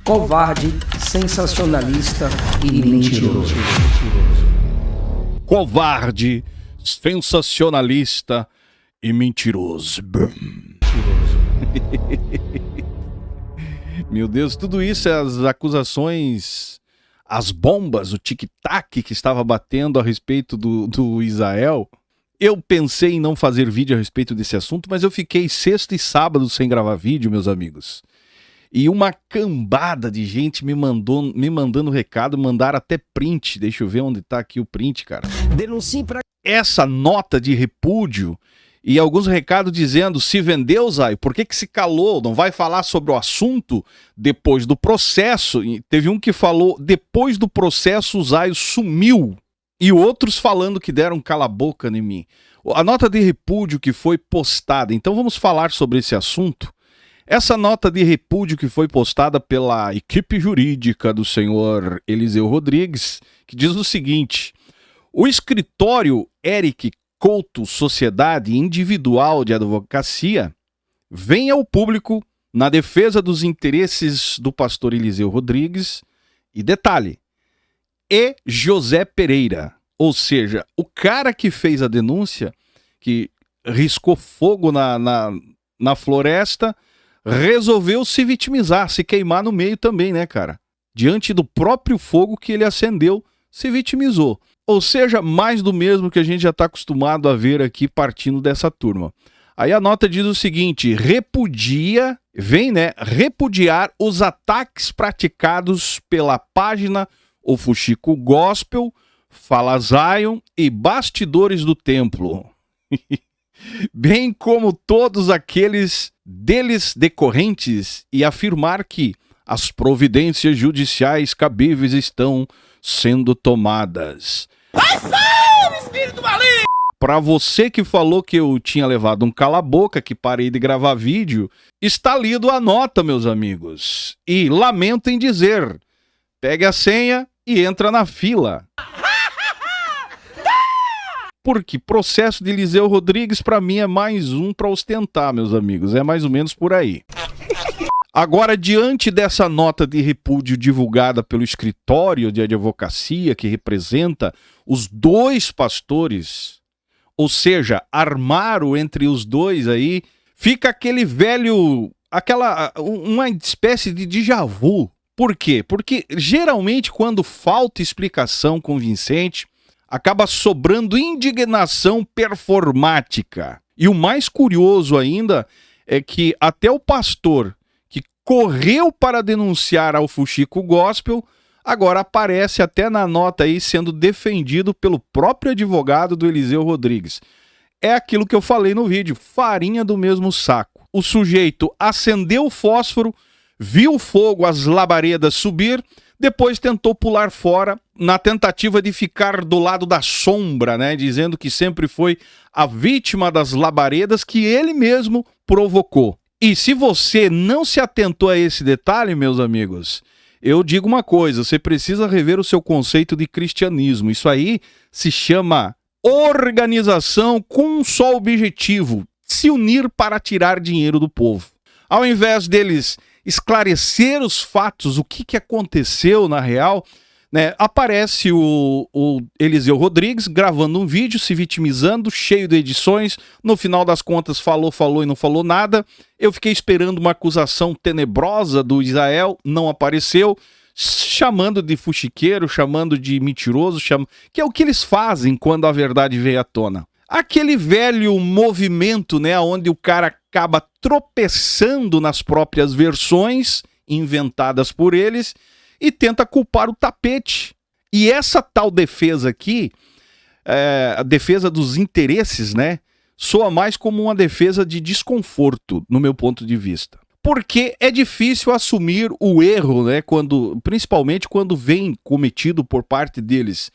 covarde, sensacionalista e mentiroso. Covarde, sensacionalista e mentiroso. Meu Deus, tudo isso é as acusações, as bombas, o tic-tac que estava batendo a respeito do Israel. Eu pensei em não fazer vídeo a respeito desse assunto, mas eu fiquei sexta e sábado sem gravar vídeo, meus amigos. E uma cambada de gente me mandando recado, mandaram até print. Deixa eu ver onde tá aqui o print, cara. Denuncie pra... Essa nota de repúdio e alguns recados dizendo: se vendeu, Zay, por que se calou? Não vai falar sobre o assunto depois do processo? E teve um que falou: depois do processo o Zay sumiu. E outros falando que deram cala-boca em mim. A nota de repúdio que foi postada, então vamos falar sobre esse assunto. Essa nota de repúdio que foi postada pela equipe jurídica do senhor Eliseu Rodrigues, que diz o seguinte: o escritório Eric Couto Sociedade Individual de Advocacia vem ao público na defesa dos interesses do pastor Eliseu Rodrigues e, detalhe, e José Pereira, ou seja, o cara que fez a denúncia, que riscou fogo na floresta, resolveu se vitimizar, se queimar no meio também, né, cara? Diante do próprio fogo que ele acendeu, se vitimizou. Ou seja, mais do mesmo que a gente já está acostumado a ver aqui partindo dessa turma. Aí a nota diz o seguinte: repudiar os ataques praticados pela página O Fuxico Gospel, Fala Zion e Bastidores do Templo. Bem como todos aqueles deles decorrentes, e afirmar que as providências judiciais cabíveis estão sendo tomadas. Espírito maligno! Para você que falou que eu tinha levado um cala-boca, que parei de gravar vídeo, está lido a nota, meus amigos. E lamento em dizer, pegue a senha e entra na fila. Porque processo de Eliseu Rodrigues, para mim, é mais um para ostentar, meus amigos. É mais ou menos por aí. Agora, diante dessa nota de repúdio divulgada pelo escritório de advocacia, que representa os dois pastores, ou seja, armaram entre os dois aí, fica aquele velho, uma espécie de déjà vu. Por quê? Porque geralmente quando falta explicação convincente, acaba sobrando indignação performática. E o mais curioso ainda é que até o pastor que correu para denunciar ao Fuxico Gospel, agora aparece até na nota aí sendo defendido pelo próprio advogado do Eliseu Rodrigues. É aquilo que eu falei no vídeo, farinha do mesmo saco. O sujeito acendeu o fósforo, viu o fogo, as labaredas subir, depois tentou pular fora na tentativa de ficar do lado da sombra, né? Dizendo que sempre foi a vítima das labaredas que ele mesmo provocou. E se você não se atentou a esse detalhe, meus amigos, eu digo uma coisa, você precisa rever o seu conceito de cristianismo. Isso aí se chama organização com um só objetivo: se unir para tirar dinheiro do povo. Ao invés deles esclarecer os fatos, o que aconteceu na real, né, aparece o Eliseu Rodrigues gravando um vídeo, se vitimizando, cheio de edições. No final das contas falou e não falou nada. Eu fiquei esperando uma acusação tenebrosa do Israel, não apareceu, chamando de fuxiqueiro, chamando de mentiroso, que é o que eles fazem quando a verdade veio à tona. Aquele velho movimento, né, onde o cara acaba tropeçando nas próprias versões inventadas por eles e tenta culpar o tapete. E essa tal defesa aqui, a defesa dos interesses, né, soa mais como uma defesa de desconforto, no meu ponto de vista. Porque é difícil assumir o erro, né, principalmente quando vem cometido por parte deles,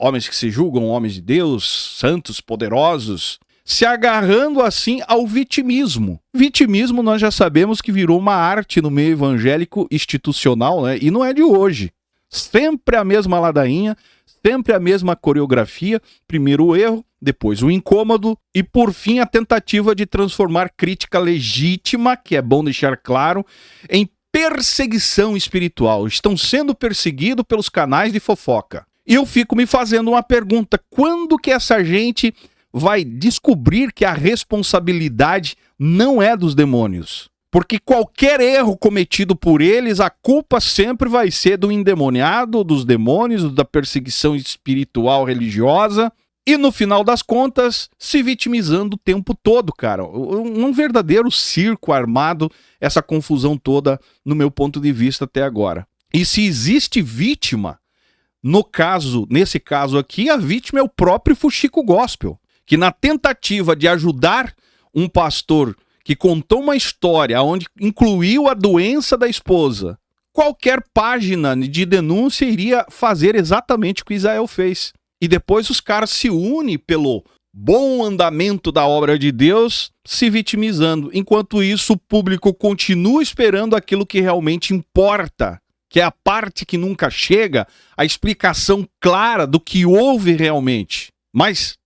homens que se julgam homens de Deus, santos, poderosos, se agarrando assim ao vitimismo. Vitimismo nós já sabemos que virou uma arte no meio evangélico institucional, né? E não é de hoje. Sempre a mesma ladainha, sempre a mesma coreografia. Primeiro o erro, depois o incômodo e por fim a tentativa de transformar crítica legítima, que é bom deixar claro, em perseguição espiritual, estão sendo perseguidos pelos canais de fofoca. E eu fico me fazendo uma pergunta: quando que essa gente vai descobrir que a responsabilidade não é dos demônios? Porque qualquer erro cometido por eles, a culpa sempre vai ser do endemoniado, dos demônios, da perseguição espiritual religiosa, e no final das contas, se vitimizando o tempo todo, cara. Um verdadeiro circo armado, essa confusão toda, no meu ponto de vista até agora. E se existe vítima, nesse caso aqui, a vítima é o próprio Fuxico Gospel, que na tentativa de ajudar um pastor que contou uma história onde incluiu a doença da esposa, qualquer página de denúncia iria fazer exatamente o que Israel fez. E depois os caras se unem pelo bom andamento da obra de Deus, se vitimizando. Enquanto isso, o público continua esperando aquilo que realmente importa, que é a parte que nunca chega, a explicação clara do que houve realmente. Mas,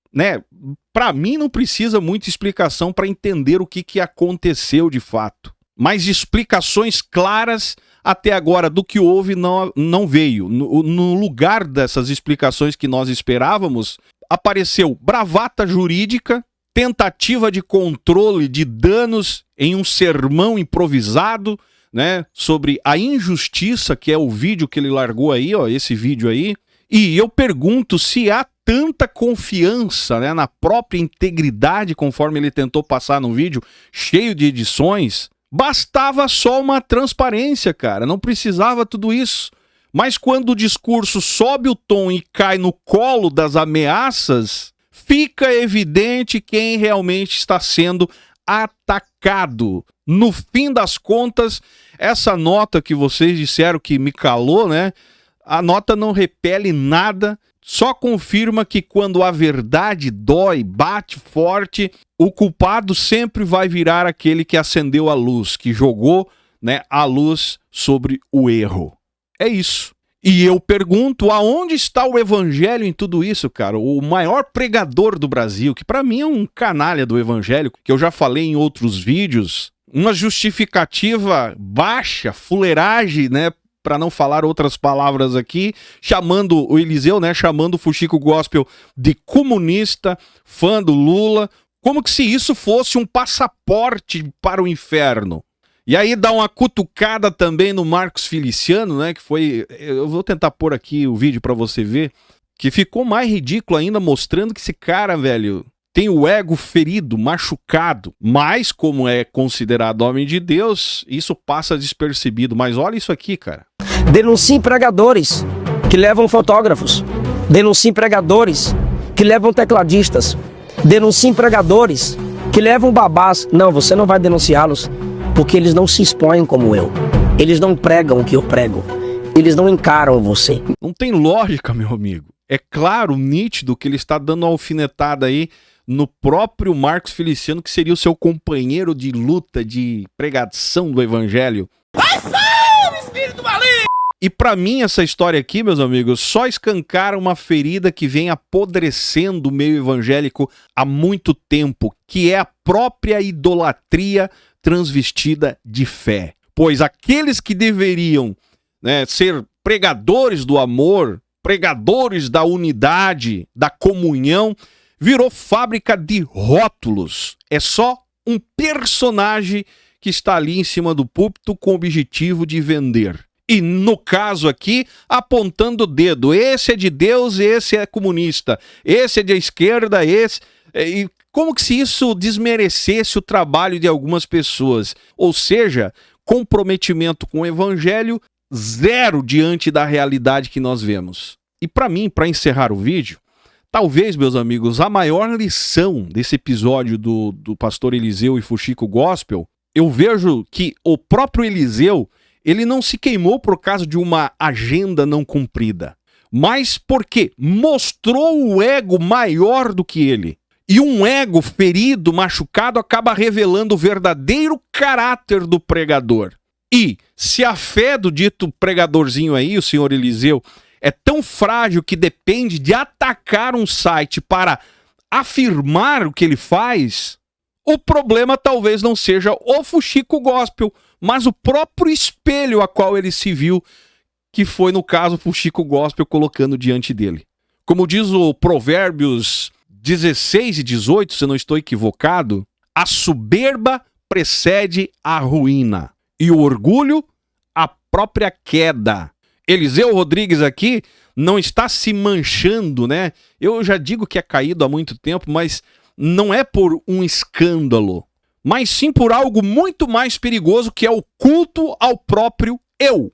para mim não precisa muita explicação para entender o que aconteceu de fato. Mas explicações claras até agora do que houve não veio. No lugar dessas explicações que nós esperávamos, apareceu bravata jurídica, tentativa de controle de danos em um sermão improvisado, sobre a injustiça, que é o vídeo que ele largou aí, esse vídeo aí. E eu pergunto se há tanta confiança, na própria integridade, conforme ele tentou passar no vídeo, cheio de edições. Bastava só uma transparência, cara, não precisava tudo isso. Mas quando o discurso sobe o tom e cai no colo das ameaças, fica evidente quem realmente está sendo atacado. No fim das contas, essa nota que vocês disseram que me calou, a nota não repele nada, só confirma que quando a verdade dói, bate forte, o culpado sempre vai virar aquele que acendeu a luz, que jogou a luz sobre o erro. É isso. E eu pergunto, aonde está o evangelho em tudo isso, cara? O maior pregador do Brasil, que para mim é um canalha do evangelho, que eu já falei em outros vídeos, uma justificativa baixa, fuleiragem, para não falar outras palavras aqui, chamando o Eliseu, chamando o Fuxico Gospel de comunista, fã do Lula, como que se isso fosse um passaporte para o inferno. E aí dá uma cutucada também no Marcos Feliciano, que foi... Eu vou tentar pôr aqui o vídeo para você ver, que ficou mais ridículo ainda, mostrando que esse cara, velho, tem o ego ferido, machucado, mas como é considerado homem de Deus, isso passa despercebido. Mas olha isso aqui, cara. Denuncie pregadores que levam fotógrafos. Denuncie pregadores que levam tecladistas. Denuncie pregadores que levam babás. Não, você não vai denunciá-los, porque eles não se expõem como eu. Eles não pregam o que eu prego. Eles não encaram você. Não tem lógica, meu amigo. É claro, nítido, que ele está dando uma alfinetada aí no próprio Marcos Feliciano, que seria o seu companheiro de luta, de pregação do evangelho. Vai salve, espírito maligno! E pra mim essa história aqui, meus amigos, só escancara uma ferida que vem apodrecendo o meio evangélico há muito tempo, que é a própria idolatria transvestida de fé. Pois aqueles que deveriam ser pregadores do amor, pregadores da unidade, da comunhão, virou fábrica de rótulos. É só um personagem que está ali em cima do púlpito com o objetivo de vender. E no caso aqui, apontando o dedo. Esse é de Deus, esse é comunista. Esse é de esquerda, esse... E como que se isso desmerecesse o trabalho de algumas pessoas? Ou seja, comprometimento com o evangelho zero diante da realidade que nós vemos. E para mim, para encerrar o vídeo, talvez, meus amigos, a maior lição desse episódio do pastor Eliseu e Fuxico Gospel, eu vejo que o próprio Eliseu, ele não se queimou por causa de uma agenda não cumprida, mas porque mostrou o ego maior do que ele. E um ego ferido, machucado, acaba revelando o verdadeiro caráter do pregador. E se a fé do dito pregadorzinho aí, o senhor Eliseu, é tão frágil que depende de atacar um site para afirmar o que ele faz, o problema talvez não seja o Fuxico Gospel, mas o próprio espelho a qual ele se viu, que foi, no caso, o Chico Gospel colocando diante dele. Como diz o Provérbios 16 e 18, se não estou equivocado, a soberba precede a ruína e o orgulho a própria queda. Eliseu Rodrigues aqui não está se manchando, né? Eu já digo que é caído há muito tempo, mas não é por um escândalo, mas sim por algo muito mais perigoso, que é o culto ao próprio eu.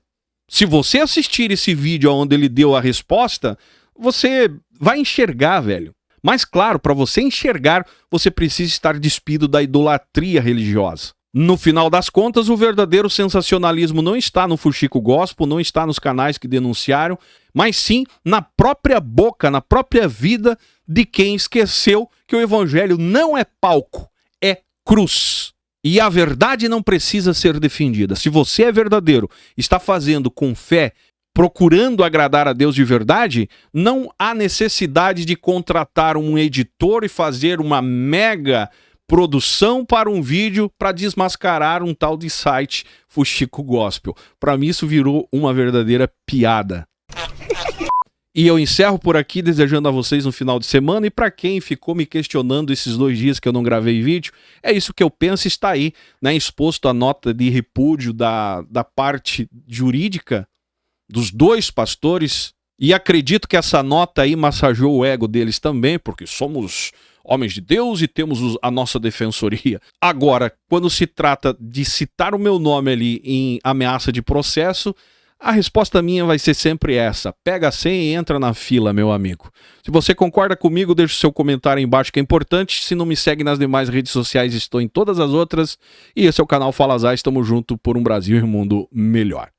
Se você assistir esse vídeo onde ele deu a resposta, você vai enxergar, velho. Mas claro, para você enxergar, você precisa estar despido da idolatria religiosa. No final das contas, o verdadeiro sensacionalismo não está no Fuxico Gospel, não está nos canais que denunciaram, mas sim na própria boca, na própria vida de quem esqueceu que o evangelho não é palco, é cruz. E a verdade não precisa ser defendida. Se você é verdadeiro, está fazendo com fé, procurando agradar a Deus de verdade, não há necessidade de contratar um editor e fazer uma mega produção para um vídeo para desmascarar um tal de site Fuxico Gospel. Para mim isso virou uma verdadeira piada. E eu encerro por aqui desejando a vocês um final de semana, e para quem ficou me questionando esses 2 dias que eu não gravei vídeo, é isso que eu penso, está aí, né, exposto a nota de repúdio da parte jurídica dos 2 pastores, e acredito que essa nota aí massageou o ego deles também, porque somos homens de Deus e temos a nossa defensoria. Agora, quando se trata de citar o meu nome ali em ameaça de processo, a resposta minha vai ser sempre essa: pega a senha e entra na fila, meu amigo. Se você concorda comigo, deixa o seu comentário aí embaixo que é importante. Se não me segue nas demais redes sociais, estou em todas as outras. E esse é o canal Fala Zay, estamos juntos por um Brasil e um mundo melhor.